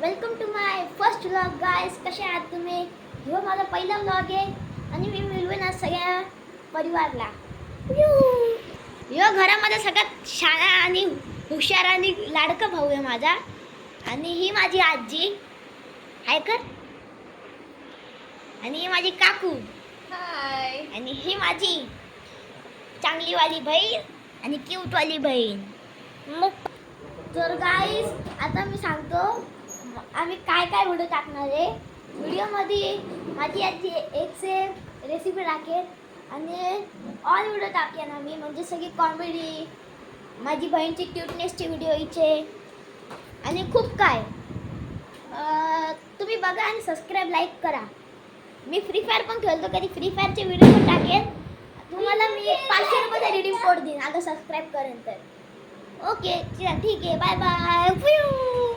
Welcome to my first vlog guys. कसे आहात तुम्ही? ह्यो माझा पहिला व्लॉग आहे आणि मी मिळवेन आज सगळ्या परिवारला. ह्यो घरामध्ये सगळ्यात शाळा आणि हुशार आणि लाडका भाऊ आहे माझा. आणि ही माझी आजी हाय कर. आणि ही माझी काकू हाय. आणि ही माझी चांगलीवाली बहीण आणि क्यूटवाली बहीण. मग तर गाईस आता मी सांगतो आम्ही काय काय व्हिडिओ टाकणार आहे. व्हिडिओमध्ये माझी आजी एक से रेसिपी टाकेल आणि ऑल व्हिडिओ टाकेन आम्ही, म्हणजे सगळी कॉमेडी, माझी बहीणची क्यूटनेसचे व्हिडिओ इचे आणि खूप काय. तुम्ही बघा आणि सबस्क्राईब लाईक करा. मी फ्री फायर पण खेळतो, कधी फ्री फायरचे व्हिडिओ पण टाकेन. तुम्हाला मी 500 रुपयाचा रिडीम कोड देईन अगर सबस्क्राईब करेन तर. ओके ठीक आहे, बाय बाय.